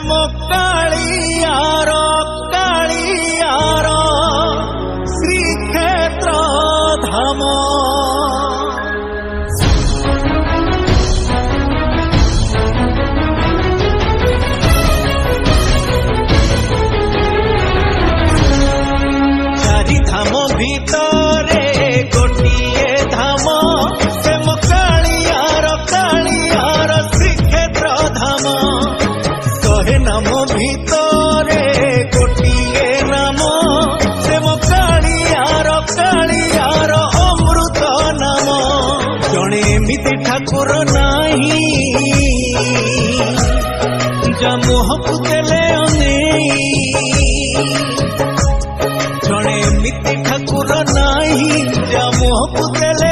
कालियार कालियार श्रीक्षेत्र धाम चारि धाम भितरे गोटिए धाम से कालियार कालियार श्रीक्षेत्र धाम कहे नाम भितरे गोटिए नाम से कालियार कालियार अमृत नाम जड़े एमिति ठाकुर नाही जा मुहकु देले अनेई जड़े एमिति ठाकुर नाही जा मुहकु देले